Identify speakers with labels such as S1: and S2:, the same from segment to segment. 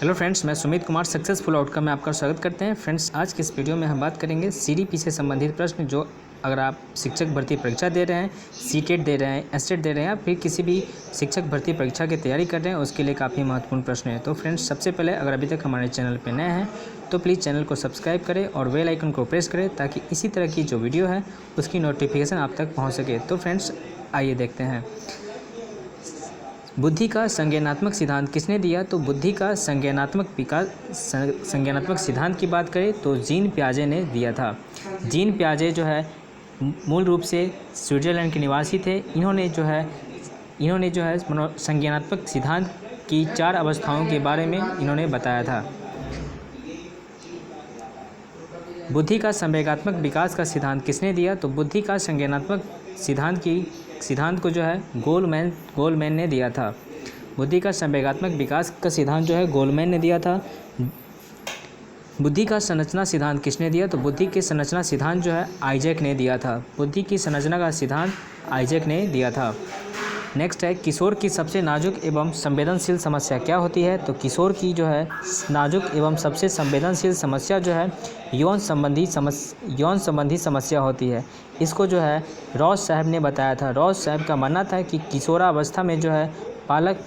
S1: Hello friends, मैं Sumit Kumar successful outcome में आपका स्वागत करते हैं। फ्रेंड्स, आज के इस वीडियो में हम बात करेंगे सीडीपी से संबंधित प्रश्न जो अगर आप शिक्षक भर्ती परीक्षा दे रहे हैं, सीटेट दे रहे हैं, एसटेट दे रहे हैं या फिर किसी भी शिक्षक भर्ती परीक्षा की तैयारी कर रहे हैं उसके लिए काफ़ी महत्वपूर्ण प्रश्न है। तो फ्रेंड्स, सबसे पहले अगर अभी तक हमारे चैनल पर नए हैं तो प्लीज़ चैनल को सब्सक्राइब करें और बेल आइकन को प्रेस करें ताकि इसी तरह की जो वीडियो है उसकी नोटिफिकेशन आप तक पहुँच सके। तो फ्रेंड्स, आइए देखते हैं। बुद्धि का संज्ञानात्मक सिद्धांत किसने दिया? तो बुद्धि का संज्ञानात्मक सिद्धांत की बात करें तो जीन पियाजे ने दिया था। जीन पियाजे जो है मूल रूप से स्विट्ज़रलैंड के निवासी थे। इन्होंने जो है संज्ञानात्मक सिद्धांत की 4 अवस्थाओं के बारे में इन्होंने बताया था। बुद्धि का संवेगात्मक विकास का सिद्धांत किसने दिया? तो बुद्धि का संज्ञानात्मक सिद्धांत को जो है गोलमैन ने दिया था। बुद्धि का संवेगात्मक विकास का सिद्धांत जो है गोलमैन ने दिया था। बुद्धि का संरचना सिद्धांत किसने दिया? तो बुद्धि के संरचना सिद्धांत जो है आइजैक ने दिया था। बुद्धि की संरचना का सिद्धांत आइजैक ने दिया था। नेक्स्ट है, किशोर की सबसे नाजुक एवं संवेदनशील समस्या क्या होती है? तो किशोर की जो है नाजुक एवं सबसे संवेदनशील समस्या जो है यौन संबंधी समस्या होती है। इसको जो है रॉस साहब ने बताया था। रॉस साहब का मानना था कि किशोरावस्था में जो है पालक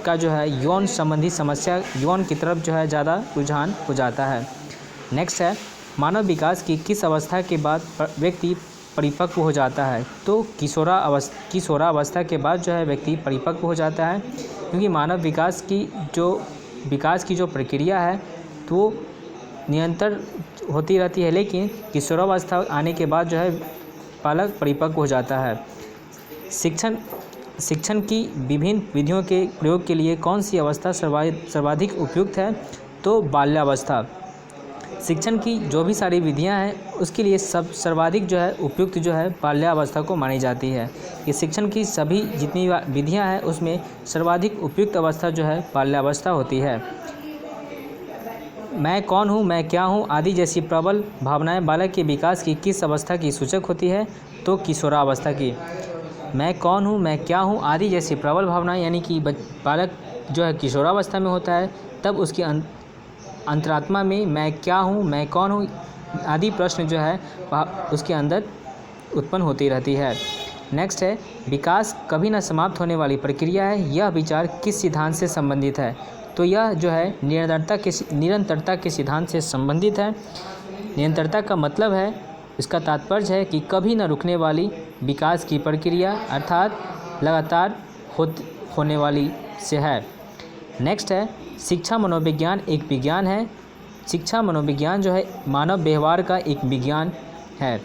S1: का जो है यौन संबंधी समस्या यौन की तरफ जो है ज़्यादा रुझान हो जाता है। नेक्स्ट है, मानव विकास की किस अवस्था के बाद व्यक्ति परिपक्व हो जाता है? तो किशोरावस्था के बाद जो है व्यक्ति परिपक्व हो जाता है, क्योंकि मानव विकास की जो प्रक्रिया है तो निरंतर होती रहती है, लेकिन किशोरावस्था आने के बाद जो है बालक परिपक्व हो जाता है। शिक्षण की विभिन्न विधियों के प्रयोग के लिए कौन सी अवस्था सर्वाधिक उपयुक्त है? तो बाल्यावस्था। शिक्षण की जो भी सारी विधियां हैं उसके लिए सर्वाधिक जो है उपयुक्त जो है बाल्यावस्था को मानी जाती है। ये शिक्षण की सभी जितनी विधियां हैं उसमें सर्वाधिक उपयुक्त अवस्था जो है बाल्यावस्था होती है। मैं कौन हूँ, मैं क्या हूँ आदि जैसी प्रबल भावनाएं बालक के विकास की किस अवस्था की सूचक होती है? तो किशोरावस्था की। मैं कौन हूँ, मैं क्या हूँ आदि जैसी प्रबल भावनाएं यानी कि बालक जो है किशोरावस्था में होता है तब उसकी अंतरात्मा में मैं क्या हूँ, मैं कौन हूँ आदि प्रश्न जो है उसके अंदर उत्पन्न होती रहती है। नेक्स्ट है, विकास कभी न समाप्त होने वाली प्रक्रिया है। यह विचार किस सिद्धांत से संबंधित है? तो यह जो है निरंतरता के सिद्धांत से संबंधित है। निरंतरता का मतलब है, इसका तात्पर्य है कि कभी न रुकने वाली विकास की प्रक्रिया अर्थात लगातार होने वाली से है। नेक्स्ट है, शिक्षा मनोविज्ञान एक विज्ञान है। शिक्षा मनोविज्ञान जो है मानव व्यवहार का एक विज्ञान है।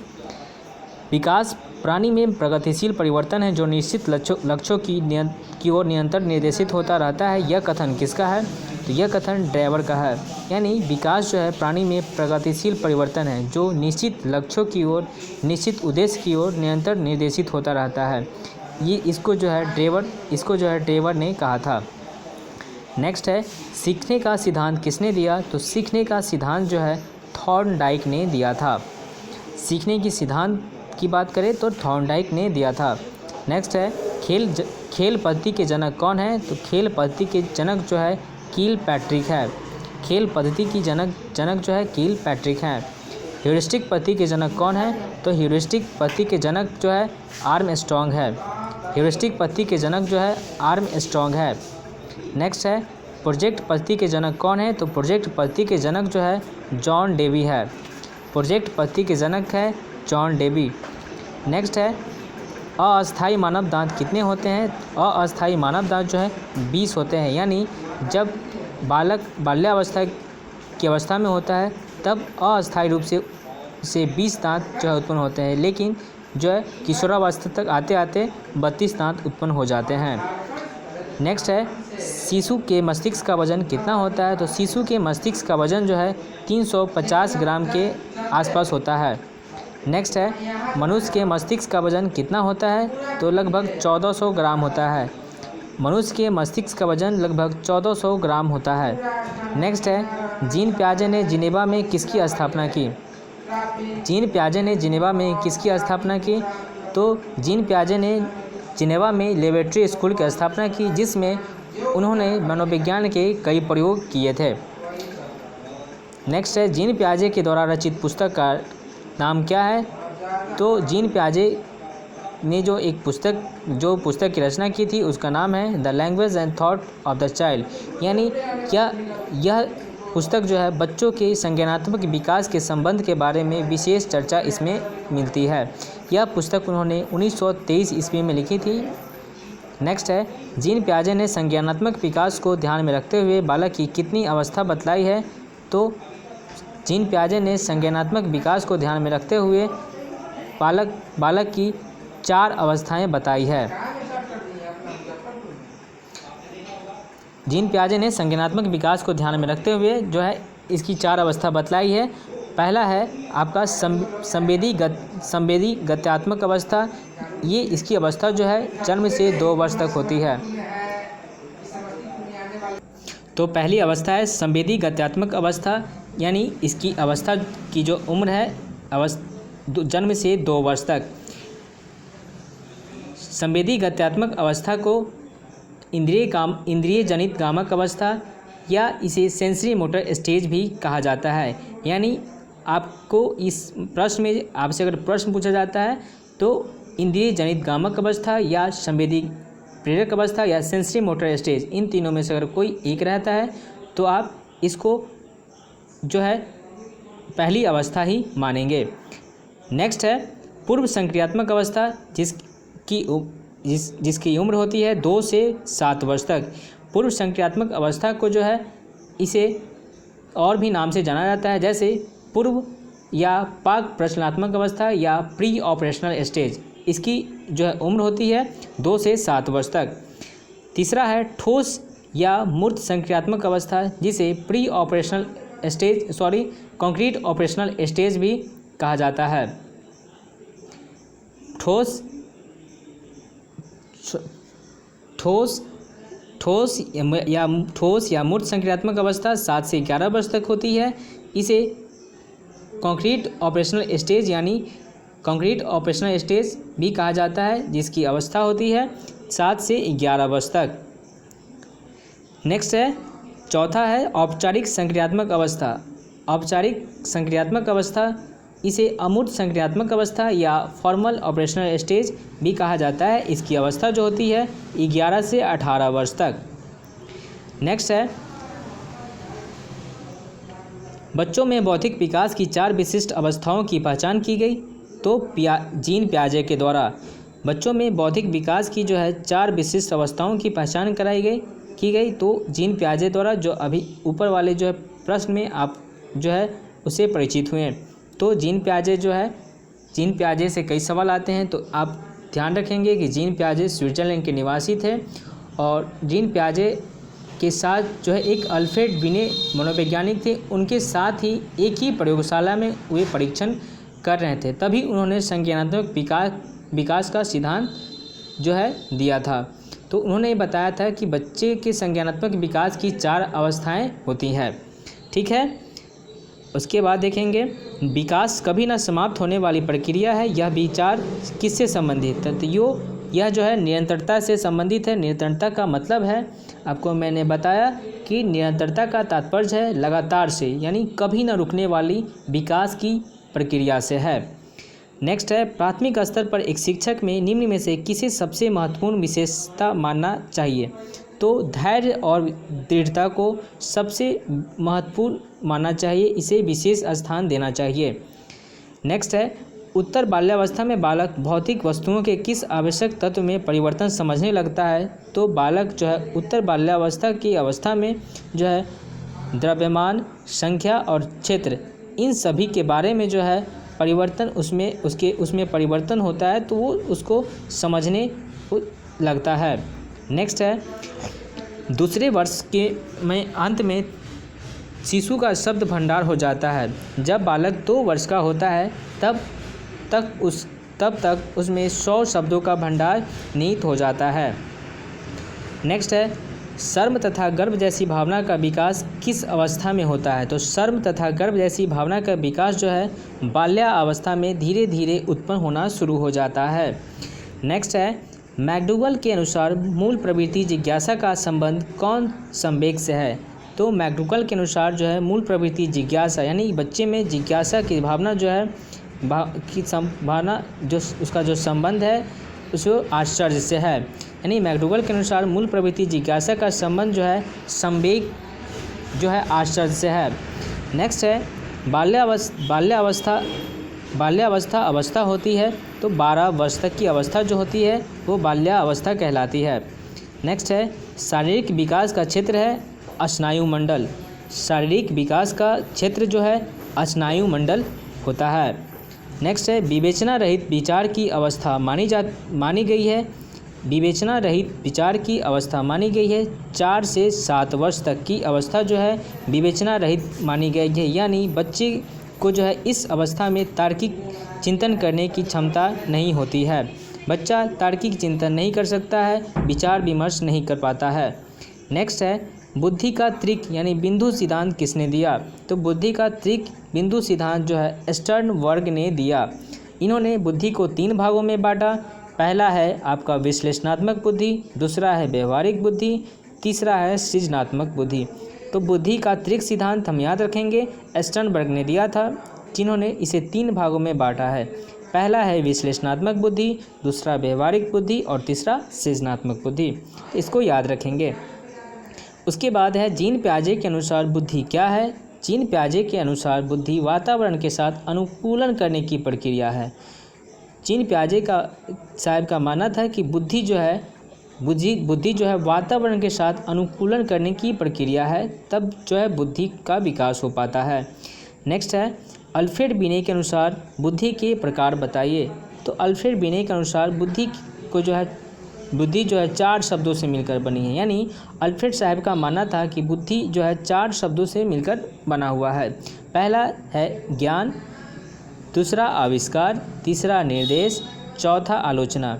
S1: विकास प्राणी में प्रगतिशील परिवर्तन है जो निश्चित लक्ष्यों की ओर निरंतर निर्देशित होता रहता है। यह कथन किसका है? तो यह कथन ड्राइवर का है। यानी विकास जो है प्राणी में प्रगतिशील परिवर्तन है जो निश्चित लक्ष्यों की ओर निश्चित उद्देश्य की ओर निरंतर निर्देशित होता रहता है। इसको जो है ड्राइवर ने कहा था। नेक्स्ट है, सीखने का सिद्धांत किसने दिया? तो सीखने का सिद्धांत जो है थॉर्नडाइक ने दिया था। सीखने की सिद्धांत की बात करें तो थॉर्नडाइक ने दिया था। नेक्स्ट है, खेल पद्धति के जनक कौन है? तो खेल पद्धति के जनक जो है कील पैट्रिक है। खेल पद्धति की जनक जो है कील पैट्रिक है। ह्यूरिस्टिक पद्धति के जनक कौन है? तो ह्यूरिस्टिक पद्धति के जनक जो है आर्मस्ट्रॉन्ग है। ह्यूरिस्टिक पद्धति के जनक जो है आर्मस्ट्रॉन्ग है। नेक्स्ट है, प्रोजेक्ट पद्धति के जनक कौन है? तो प्रोजेक्ट पद्धति के जनक जो है जॉन डेवी है। प्रोजेक्ट पद्धति के जनक है जॉन डेवी। नेक्स्ट है, अस्थायी मानव दांत कितने होते हैं? अस्थायी मानव दांत जो है 20 होते हैं। यानी जब बालक बाल्यावस्था की अवस्था में होता है तब अस्थायी रूप से 20 दांत जो है उत्पन्न होते हैं, लेकिन जो है किशोरावस्था तक आते आते 32 दांत उत्पन्न हो जाते हैं। नेक्स्ट है, शिशु के मस्तिष्क का वजन कितना होता है? तो शिशु के मस्तिष्क का वजन जो है 350 ग्राम के आसपास होता है। नेक्स्ट है, मनुष्य के मस्तिष्क का वजन कितना होता है? तो लगभग 1400 ग्राम होता है। मनुष्य के मस्तिष्क का वजन लगभग 1400 ग्राम होता है। नेक्स्ट है, जीन पियाजे ने जिनेवा में किसकी स्थापना की? जीन पियाजे ने जिनेवा में किसकी स्थापना की? तो जीन पियाजे ने जिनेवा में लेबोरेटरी स्कूल की स्थापना की, जिसमें उन्होंने मनोविज्ञान के कई प्रयोग किए थे। नेक्स्ट है, जीन पियाजे के द्वारा रचित पुस्तक का नाम क्या है? तो जीन पियाजे ने जो पुस्तक की रचना की थी उसका नाम है the language and thought of the child, यानी यह पुस्तक जो है बच्चों के संज्ञानात्मक विकास के संबंध के बारे में विशेष चर्चा इसमें मिलती है। यह पुस्तक उन्होंने 1923 ईस्वी में लिखी थी। नेक्स्ट है, जीन पियाजे ने संज्ञानात्मक विकास को ध्यान में रखते हुए बालक की कितनी अवस्था बतलाई है? तो जीन पियाजे ने संज्ञानात्मक विकास को ध्यान में रखते हुए बालक की 4 अवस्थाएं बताई है। जीन पियाजे ने संज्ञानात्मक विकास को ध्यान में रखते हुए जो है इसकी 4 अवस्था बतलाई है। पहला है आपका संवेदी गत्यात्मक अवस्था। ये इसकी अवस्था जो है जन्म से 2 वर्ष तक होती है। तो पहली अवस्था है संवेदी गत्यात्मक अवस्था, यानी इसकी अवस्था की जो उम्र है जन्म से 2 वर्ष तक। संवेदी गत्यात्मक अवस्था को इंद्रिय जनित गामक अवस्था या इसे सेंसरी मोटर स्टेज भी कहा जाता है। यानी आपको इस प्रश्न में आपसे अगर प्रश्न पूछा जाता है तो इंद्रिय जनित गामक अवस्था या संवेदी प्रेरक अवस्था या सेंसरी मोटर स्टेज, इन तीनों में से अगर कोई एक रहता है तो आप इसको जो है पहली अवस्था ही मानेंगे। नेक्स्ट है पूर्व संक्रियात्मक अवस्था, जिसकी उम्र होती है 2 से 7 वर्ष तक। पूर्व संक्रियात्मक अवस्था को जो है इसे और भी नाम से जाना जाता है, जैसे पूर्व या पाक प्रचलनात्मक अवस्था या प्री ऑपरेशनल स्टेज। इसकी जो है उम्र होती है 2 से 7 वर्ष तक। तीसरा है ठोस या मूर्त संक्रियात्मक अवस्था, जिसे pre operational concrete operational stage भी कहा जाता है। ठोस या मूर्त संक्रियात्मक अवस्था 7 से 11 वर्ष तक होती है। इसे कंक्रीट ऑपरेशनल स्टेज यानी कंक्रीट ऑपरेशनल स्टेज भी कहा जाता है, जिसकी अवस्था होती है 7 से 11 वर्ष तक। नेक्स्ट है चौथा है औपचारिक संक्रियात्मक अवस्था। औपचारिक संक्रियात्मक अवस्था इसे अमूर्त संक्रियात्मक अवस्था या फॉर्मल ऑपरेशनल स्टेज भी कहा जाता है। इसकी अवस्था जो होती है 11 से 18 वर्ष तक। नेक्स्ट है बच्चों में बौद्धिक विकास की 4 विशिष्ट अवस्थाओं की पहचान की गई। तो जीन पियाजे के द्वारा बच्चों में बौद्धिक विकास की जो है 4 विशिष्ट अवस्थाओं की पहचान की गई। तो जीन पियाजे द्वारा जो अभी ऊपर वाले जो है प्रश्न में आप जो है उससे परिचित हुए। तो जीन पियाजे से कई सवाल आते हैं, तो आप ध्यान रखेंगे कि जीन पियाजे स्विट्ज़रलैंड के निवासी थे और जीन पियाजे के साथ जो है एक अल्फ्रेड बिने मनोवैज्ञानिक थे, उनके साथ ही एक ही प्रयोगशाला में वे परीक्षण कर रहे थे, तभी उन्होंने संज्ञानात्मक विकास का सिद्धांत जो है दिया था। तो उन्होंने ये बताया था कि बच्चे के संज्ञानात्मक विकास की 4 अवस्थाएं होती हैं। ठीक है, उसके बाद देखेंगे विकास कभी ना समाप्त होने वाली प्रक्रिया है। यह विचार किससे संबंधित है? तो यह जो है निरंतरता से संबंधित है। निरंतरता का मतलब है, आपको मैंने बताया कि निरंतरता का तात्पर्य है लगातार से, यानी कभी ना रुकने वाली विकास की प्रक्रिया से है। नेक्स्ट है प्राथमिक स्तर पर एक शिक्षक में निम्न में से किसे सबसे महत्वपूर्ण विशेषता मानना चाहिए? तो धैर्य और दृढ़ता को सबसे महत्वपूर्ण मानना चाहिए, इसे विशेष स्थान देना चाहिए। नेक्स्ट है उत्तर बाल्यावस्था में बालक भौतिक वस्तुओं के किस आवश्यक तत्व में परिवर्तन समझने लगता है? तो बालक जो है उत्तर बाल्यावस्था की अवस्था में जो है द्रव्यमान, संख्या और क्षेत्र, इन सभी के बारे में जो है परिवर्तन उसमें परिवर्तन होता है, तो वो उसको समझने लगता है। नेक्स्ट है दूसरे वर्ष के अंत में शिशु का शब्द भंडार हो जाता है। जब बालक 2 वर्ष का होता है तब तक उसमें 100 शब्दों का भंडार निहित हो जाता है। नेक्स्ट है शर्म तथा गर्व जैसी भावना का विकास किस अवस्था में होता है? तो शर्म तथा गर्व जैसी भावना का विकास जो है बाल्यावस्था में धीरे धीरे उत्पन्न होना शुरू हो जाता है। नेक्स्ट है मैकडूगल के अनुसार मूल प्रवृत्ति जिज्ञासा का संबंध कौन संवेग से है? तो मैकडूगल के अनुसार जो है मूल प्रवृत्ति जिज्ञासा, यानी बच्चे में जिज्ञासा की भावना जो है भावना जो उसका जो संबंध है उसको आश्चर्य से है। यानी मैकडूगल के अनुसार मूल प्रवृत्ति जिज्ञासा का संबंध जो है संवेग जो है आश्चर्य से है। नेक्स्ट है बाल्यावस्था अवस्था होती है, तो 12 वर्ष तक की अवस्था जो होती है वो बाल्यावस्था कहलाती है। नेक्स्ट है शारीरिक विकास का क्षेत्र है स्नायुमंडल। शारीरिक विकास का क्षेत्र जो है स्नायुमंडल होता है। नेक्स्ट है विवेचना रहित विचार की अवस्था मानी गई है। विवेचना रहित विचार की अवस्था मानी गई है 4 से 7 वर्ष तक की अवस्था जो है विवेचना रहित मानी गई है। यानी बच्चे को जो है इस अवस्था में तार्किक चिंतन करने की क्षमता नहीं होती है। बच्चा तार्किक चिंतन नहीं कर सकता है, विचार विमर्श नहीं कर पाता है। नेक्स्ट है बुद्धि का त्रिक यानी बिंदु सिद्धांत किसने दिया? तो बुद्धि का त्रिक बिंदु सिद्धांत जो है स्टर्नबर्ग ने दिया। इन्होंने बुद्धि को 3 भागों में बांटा। पहला है आपका विश्लेषणात्मक बुद्धि, दूसरा है व्यवहारिक बुद्धि, तीसरा है सृजनात्मक बुद्धि। तो बुद्धि का त्रिक सिद्धांत हम याद रखेंगे स्टर्नबर्ग ने दिया था, जिन्होंने इसे 3 भागों में बांटा है। पहला है विश्लेषणात्मक बुद्धि, दूसरा व्यवहारिक बुद्धि और तीसरा सृजनात्मक बुद्धि। इसको याद रखेंगे। उसके बाद है जीन पियाजे के अनुसार बुद्धि क्या है? जीन पियाजे के अनुसार बुद्धि वातावरण के साथ अनुकूलन करने की प्रक्रिया है। जीन पियाजे का साहब का मानना था कि बुद्धि जो है वातावरण के साथ अनुकूलन करने की प्रक्रिया है, तब जो है बुद्धि का विकास हो पाता है। नेक्स्ट है अल्फ्रेड बिने के अनुसार बुद्धि के प्रकार बताइए। तो अल्फ्रेड बिने के अनुसार बुद्धि जो है 4 शब्दों से मिलकर बनी है। यानी अल्फ्रेड साहब का मानना था कि बुद्धि जो है 4 शब्दों से मिलकर बना हुआ है। पहला है ज्ञान, दूसरा आविष्कार, तीसरा निर्देश, चौथा आलोचना।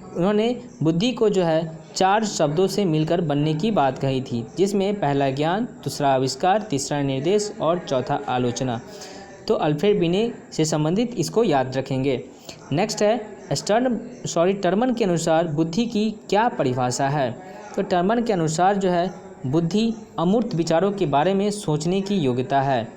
S1: उन्होंने बुद्धि को जो है 4 शब्दों से मिलकर बनने की बात कही थी, जिसमें पहला ज्ञान, दूसरा आविष्कार, तीसरा निर्देश और चौथा आलोचना। तो अल्फ्रेड बिने से संबंधित इसको याद रखेंगे। नेक्स्ट है टर्मन के अनुसार बुद्धि की क्या परिभाषा है? तो टर्मन के अनुसार जो है बुद्धि अमूर्त विचारों के बारे में सोचने की योग्यता है।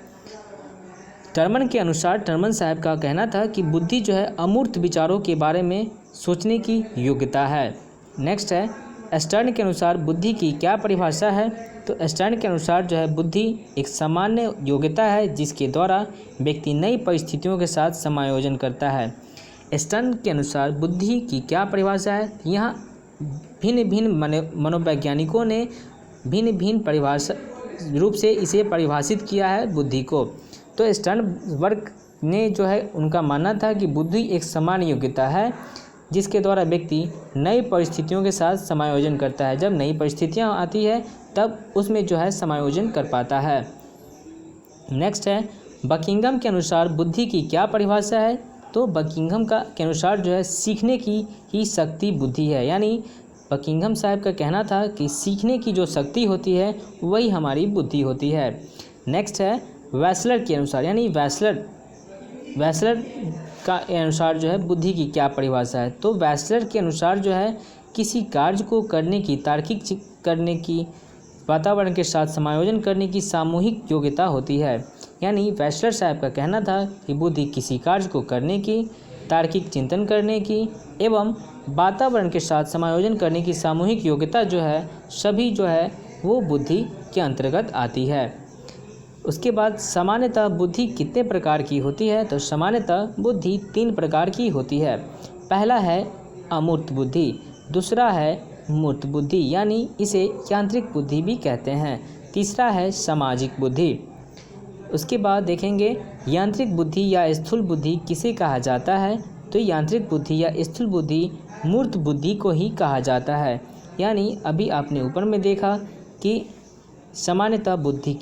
S1: टर्मन के अनुसार टर्मन साहब का कहना था कि बुद्धि जो है अमूर्त विचारों के बारे में सोचने की योग्यता है। नेक्स्ट है स्टर्न के अनुसार बुद्धि की क्या परिभाषा है? तो स्टर्न के अनुसार जो है बुद्धि एक सामान्य योग्यता है जिसके द्वारा व्यक्ति नई परिस्थितियों के साथ समायोजन करता है। स्टर्न के अनुसार बुद्धि की क्या परिभाषा है? यहाँ भिन्न भिन्न मनोवैज्ञानिकों ने भिन्न भिन्न परिभाषा रूप से इसे परिभाषित किया है बुद्धि को। तो स्टर्नबर्ग ने जो है उनका मानना था कि बुद्धि एक सामान्य योग्यता है जिसके द्वारा व्यक्ति नई परिस्थितियों के साथ समायोजन करता है। जब नई परिस्थितियाँ आती है तब उसमें जो है समायोजन कर पाता है। नेक्स्ट है बकिंघम के अनुसार बुद्धि की क्या परिभाषा है? तो बकिंघम के अनुसार जो है सीखने की ही शक्ति बुद्धि है। यानी बकिंघम साहब का कहना था कि सीखने की जो शक्ति होती है वही हमारी बुद्धि होती है। नेक्स्ट है वैसलर के अनुसार, यानी वैसलर का अनुसार जो है बुद्धि की क्या परिभाषा है? तो वैसलर के अनुसार जो है किसी कार्य को करने की, तार्किक करने की, वातावरण के साथ समायोजन करने की सामूहिक योग्यता होती है। यानी वैसलर साहब का कहना था कि बुद्धि किसी कार्य को करने की, तार्किक चिंतन करने की एवं वातावरण के साथ समायोजन करने की सामूहिक योग्यता जो है सभी जो है वो बुद्धि के अंतर्गत आती है। उसके बाद सामान्यतः बुद्धि कितने प्रकार की होती है? तो सामान्यतः बुद्धि 3 प्रकार की होती है। पहला है अमूर्त बुद्धि, दूसरा है मूर्त बुद्धि यानी इसे यांत्रिक बुद्धि भी कहते हैं, तीसरा है सामाजिक बुद्धि। उसके बाद देखेंगे यांत्रिक बुद्धि या स्थूल बुद्धि किसे कहा जाता है? तो यांत्रिक बुद्धि या स्थूल बुद्धि मूर्त बुद्धि को ही कहा जाता है। यानी अभी आपने ऊपर में देखा कि सामान्यतः बुद्धि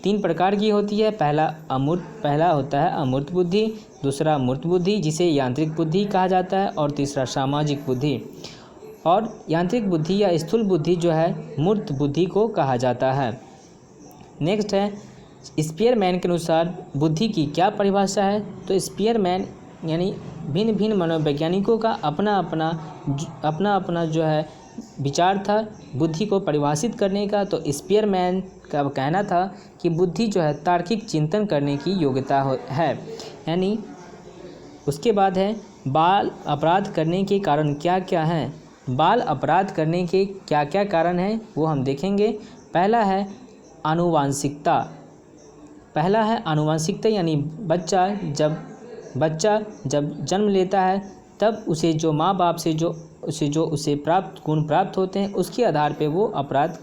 S1: 3 प्रकार की होती है। पहला होता है अमूर्त बुद्धि, दूसरा मूर्त बुद्धि जिसे यांत्रिक बुद्धि कहा जाता है और तीसरा सामाजिक बुद्धि। और यांत्रिक बुद्धि या स्थूल बुद्धि जो है मूर्त बुद्धि को कहा जाता है। नेक्स्ट है स्पीयरमैन के अनुसार बुद्धि की क्या परिभाषा है? तो स्पीयरमैन यानी भिन्न भिन्न मनोवैज्ञानिकों का अपना अपना जो है विचार था बुद्धि को परिभाषित करने का। तो स्पीयरमैन का कहना था कि बुद्धि जो है तार्किक चिंतन करने की योग्यता है। यानी उसके बाद है बाल अपराध करने के कारण क्या क्या हैं। बाल अपराध करने के क्या क्या कारण हैं वो हम देखेंगे। पहला है आनुवांशिकता यानी बच्चा जब जन्म लेता है तब उसे जो माँ बाप से उसे गुण प्राप्त होते हैं उसके आधार पे वो अपराध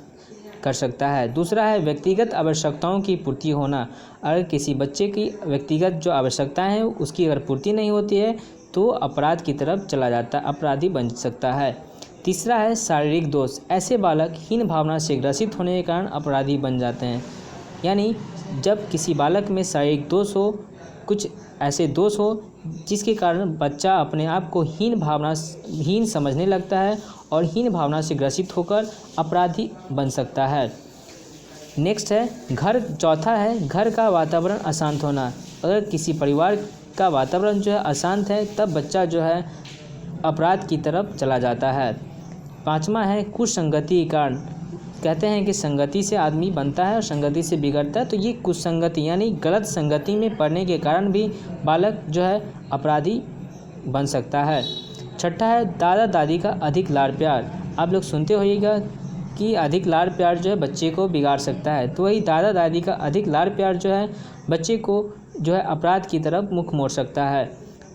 S1: कर सकता है। दूसरा है व्यक्तिगत आवश्यकताओं की पूर्ति होना। अगर किसी बच्चे की व्यक्तिगत जो आवश्यकताएं हैं उसकी अगर पूर्ति नहीं होती है तो अपराध की तरफ चला जाता है, अपराधी बन सकता है। तीसरा है शारीरिक दोष। ऐसे बालक हीन भावना से ग्रसित होने के कारण अपराधी बन जाते हैं। यानी जब किसी बालक में शारीरिक दोष हो, कुछ ऐसे दोष हो जिसके कारण बच्चा अपने आप को हीन समझने लगता है और हीन भावना से ग्रसित होकर अपराधी बन सकता है। नेक्स्ट है चौथा है घर का वातावरण अशांत होना। अगर किसी परिवार का वातावरण जो है अशांत है तब बच्चा जो है अपराध की तरफ चला जाता है। पांचवा है कुसंगति के कारण। कहते हैं कि संगति से आदमी बनता है और संगति से बिगड़ता है। तो ये कुसंगति यानी गलत संगति में पड़ने के कारण भी बालक जो है अपराधी बन सकता है। छठा है दादा दादी का अधिक लाड़ प्यार। आप लोग सुनते होइएगा कि अधिक लाड़ प्यार जो है बच्चे को बिगाड़ सकता है। तो वही दादा दादी का अधिक लाड़ प्यार जो है बच्चे को जो है अपराध की तरफ मुख मोड़ सकता है।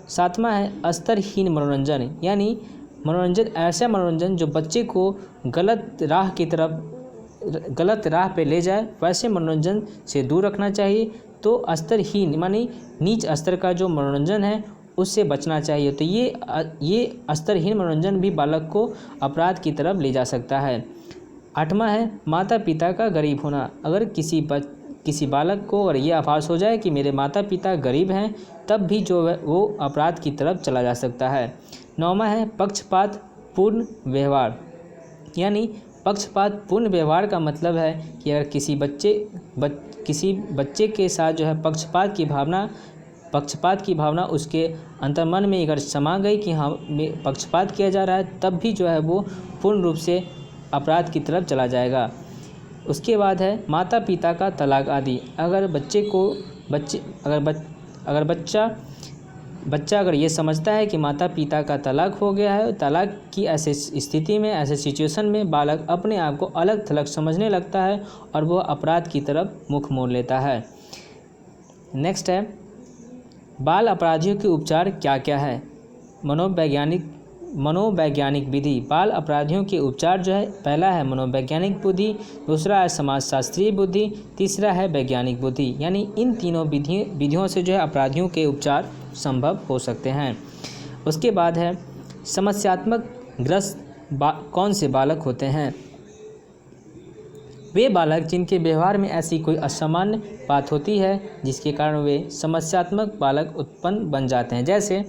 S1: सातवां है स्तरहीन मनोरंजन। यानी ऐसा मनोरंजन जो बच्चे को गलत राह पे ले जाए, वैसे मनोरंजन से दूर रखना चाहिए। तो स्तरहीन मानी नीच स्तर का जो मनोरंजन है उससे बचना चाहिए। तो ये स्तरहीन मनोरंजन भी बालक को अपराध की तरफ ले जा सकता है। आठवां है माता पिता का गरीब होना। अगर किसी बालक को अगर ये आभास हो जाए कि मेरे माता पिता गरीब हैं तब भी जो है वो अपराध की तरफ चला जा सकता है। नौवां है पक्षपात पूर्ण व्यवहार। यानी पक्षपात पूर्ण व्यवहार का मतलब है कि अगर किसी बच्चे के साथ जो है पक्षपात की भावना उसके अंतर्मन में अगर समा गई कि हाँ पक्षपात किया जा रहा है तब भी जो है वो पूर्ण रूप से अपराध की तरफ चला जाएगा। उसके बाद है माता पिता का तलाक आदि। अगर बच्चा अगर ये समझता है कि माता पिता का तलाक हो गया है, तलाक की ऐसे स्थिति में, ऐसे सिचुएशन में बालक अपने आप को अलग थलग समझने लगता है और वह अपराध की तरफ मुख मोड़ लेता है। नेक्स्ट है बाल अपराधियों के उपचार क्या क्या है। मनोवैज्ञानिक विधि। बाल अपराधियों के उपचार जो है पहला है मनोवैज्ञानिक बुद्धि, दूसरा है समाजशास्त्रीय बुद्धि, तीसरा है वैज्ञानिक बुद्धि। यानी इन तीनों विधियों से जो है अपराधियों के उपचार संभव हो सकते हैं। उसके बाद है समस्यात्मक ग्रस्त कौन से बालक होते हैं। वे बालक जिनके व्यवहार में ऐसी कोई असामान्य बात होती है जिसके कारण वे समस्यात्मक बालक उत्पन्न बन जाते हैं। जैसे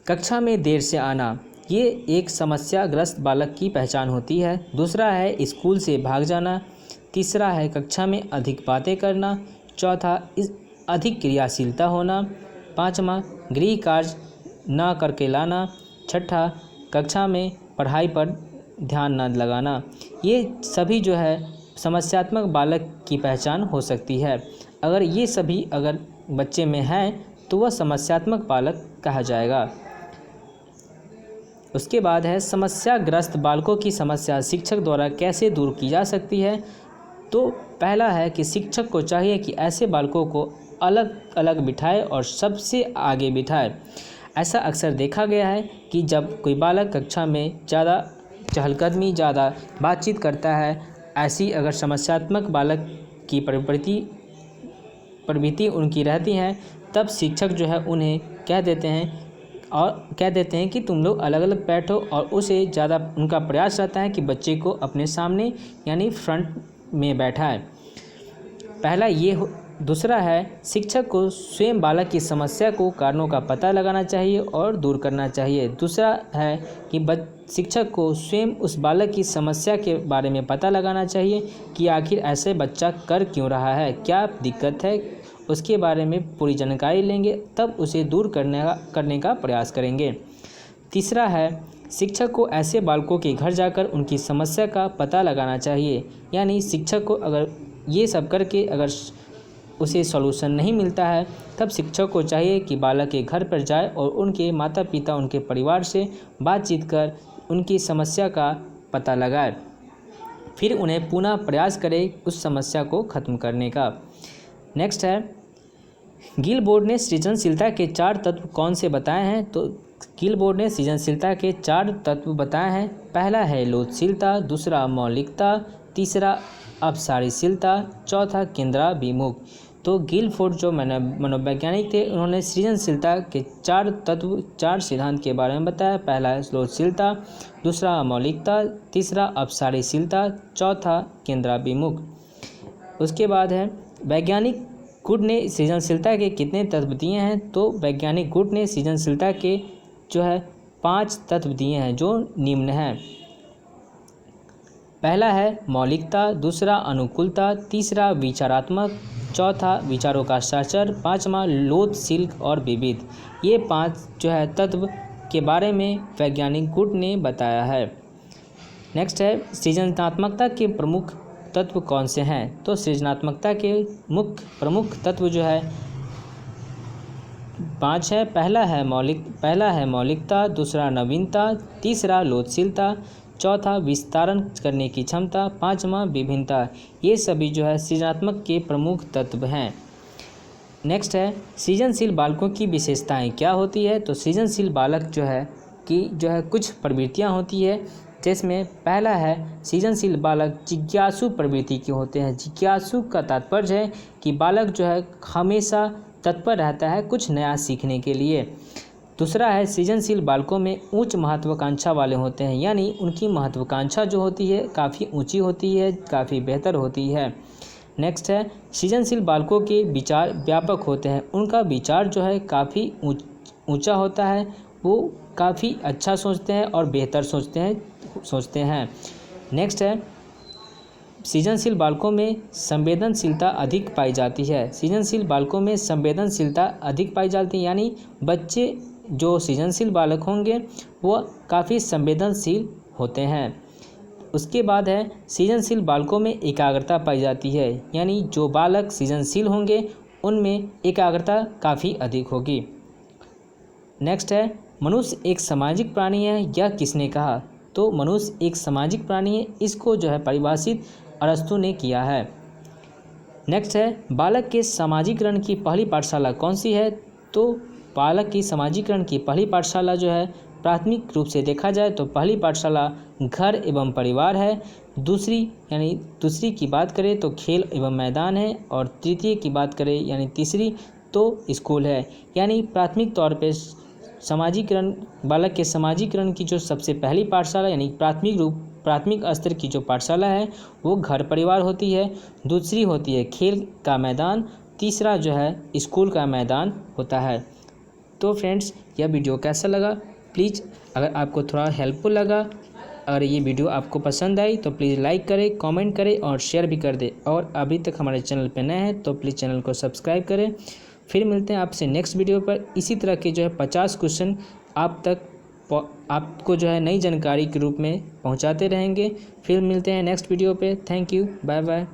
S1: कक्षा में देर से आना, ये एक समस्याग्रस्त बालक की पहचान होती है। दूसरा है स्कूल से भाग जाना, तीसरा है कक्षा में अधिक बातें करना, चौथा अधिक क्रियाशीलता होना, पाँचवा गृह कार्य न करके लाना, छठा कक्षा में पढ़ाई पर ध्यान न लगाना। ये सभी जो है समस्यात्मक बालक की पहचान हो सकती है। अगर ये सभी अगर बच्चे में हैं तो वह समस्यात्मक बालक कहा जाएगा। उसके बाद है समस्याग्रस्त बालकों की समस्या शिक्षक द्वारा कैसे दूर की जा सकती है। तो पहला है कि शिक्षक को चाहिए कि ऐसे बालकों को अलग अलग बिठाए और सबसे आगे बिठाए। ऐसा अक्सर देखा गया है कि जब कोई बालक कक्षा में ज़्यादा चहलकदमी, ज़्यादा बातचीत करता है, ऐसी अगर समस्यात्मक बालक की प्रवृत्ति उनकी रहती हैं, तब शिक्षक जो है उन्हें कह देते हैं कि तुम लोग अलग अलग बैठो, और उसे ज़्यादा उनका प्रयास रहता है कि बच्चे को अपने सामने यानी फ्रंट में बैठाए। पहला ये दूसरा है शिक्षक को स्वयं बालक की समस्या को कारणों का पता लगाना चाहिए और दूर करना चाहिए। दूसरा है कि शिक्षक को स्वयं उस बालक की समस्या के बारे में पता लगाना चाहिए कि आखिर ऐसे बच्चा कर क्यों रहा है, क्या दिक्कत है, उसके बारे में पूरी जानकारी लेंगे, तब उसे दूर करने का प्रयास करेंगे। तीसरा है, शिक्षक को ऐसे बालकों के घर जाकर उनकी समस्या का पता लगाना चाहिए। यानी शिक्षक को अगर ये सब करके अगर उसे सॉल्यूशन नहीं मिलता है, तब शिक्षक को चाहिए कि बालक के घर पर जाए और उनके माता पिता, उनके परिवार से बातचीत कर उनकी समस्या का पता लगाए, फिर उन्हें पुनः प्रयास करे उस समस्या को ख़त्म करने का। नेक्स्ट है, गिलबोर्ड ने सृजनशीलता के 4 तत्व कौन से बताए हैं? तो गिलबोर्ड ने सृजनशीलता के 4 तत्व बताए हैं। पहला है लोचशीलता, दूसरा मौलिकता, तीसरा अपसारीशीलता, चौथा केंद्राभिमुख। तो गिलफोर्ड जो मनोवैज्ञानिक थे, उन्होंने सृजनशीलता के 4 तत्व, 4 सिद्धांत के बारे में बताया। पहला है लोचशीलता, दूसरा मौलिकता, तीसरा अपसारीशीलता, चौथा केंद्राभिमुख। उसके बाद है, वैज्ञानिक गुड ने सृजनशीलता के कितने तत्व दिए हैं? तो वैज्ञानिक गुड ने सृजनशीलता के 5 तत्व दिए हैं, जो निम्न हैं। पहला है मौलिकता, दूसरा अनुकूलता, तीसरा विचारात्मक, चौथा विचारों का साचर, पांचवा लोचशील और विविध। ये 5 तत्व के बारे में वैज्ञानिक गुड ने बताया है। नेक्स्ट है, सृजनात्मकता के प्रमुख तत्व कौन से हैं? तो सृजनात्मकता के प्रमुख तत्व 5 है। पहला है मौलिकता, दूसरा नवीनता, तीसरा लोचशीलता, चौथा विस्तारण करने की क्षमता, पांचवा विभिन्नता। ये सभी सृजनात्मक के प्रमुख तत्व हैं। नेक्स्ट है, सृजनशील बालकों की विशेषताएं क्या होती है? तो सृजनशील बालक कुछ प्रवृत्तियां होती है, जिसमें पहला है, सृजनशील बालक जिज्ञासु प्रवृत्ति के होते हैं। जिज्ञासु का तात्पर्य है कि बालक हमेशा तत्पर रहता है कुछ नया सीखने के लिए। दूसरा है, सृजनशील बालकों में उच्च महत्वाकांक्षा वाले होते हैं, यानी उनकी महत्वाकांक्षा होती है काफ़ी ऊंची होती है, काफ़ी बेहतर होती है। नेक्स्ट है, सृजनशील बालकों के विचार व्यापक होते हैं। उनका विचार काफ़ी ऊंचा होता है, वो काफ़ी अच्छा सोचते हैं और बेहतर सोचते हैं। नेक्स्ट है, सृजनशील बालकों में संवेदनशीलता अधिक पाई जाती है। सृजनशील बालकों में संवेदनशीलता अधिक पाई जाती है, यानी बच्चे जो सृजनशील बालक होंगे वो काफ़ी संवेदनशील होते हैं। उसके बाद है, सृजनशील बालकों में एकाग्रता पाई जाती है, यानी जो बालक सृजनशील होंगे उनमें एकाग्रता काफ़ी अधिक होगी। नेक्स्ट है, मनुष्य एक सामाजिक प्राणी है, यह किसने कहा? तो मनुष्य एक सामाजिक प्राणी है, इसको परिभाषित अरस्तु ने किया है। नेक्स्ट है, बालक के सामाजिकरण की पहली पाठशाला कौन सी है? तो बालक की सामाजिकरण की पहली पाठशाला प्राथमिक रूप से देखा जाए तो पहली पाठशाला घर एवं परिवार है। दूसरी की बात करें तो खेल एवं मैदान है, और तृतीय की बात करें यानी तीसरी तो स्कूल है। यानी प्राथमिक तौर पे बालक के सामाजिकरण की सबसे पहली पाठशाला यानी प्राथमिक स्तर की पाठशाला है वो घर परिवार होती है। दूसरी होती है खेल का मैदान, तीसरा स्कूल का मैदान होता है। तो फ्रेंड्स, यह वीडियो कैसा लगा? प्लीज़ अगर आपको थोड़ा हेल्पफुल लगा, अगर ये वीडियो आपको पसंद आई तो प्लीज़ लाइक करें, कमेंट करें और शेयर भी कर दें। और अभी तक हमारे चैनल पर नए हैं तो प्लीज़ चैनल को सब्सक्राइब करें। फिर मिलते हैं आपसे नेक्स्ट वीडियो पर। इसी तरह के 50 क्वेश्चन आपको नई जानकारी के रूप में पहुंचाते रहेंगे। फिर मिलते हैं नेक्स्ट वीडियो पे। Thank you, bye bye.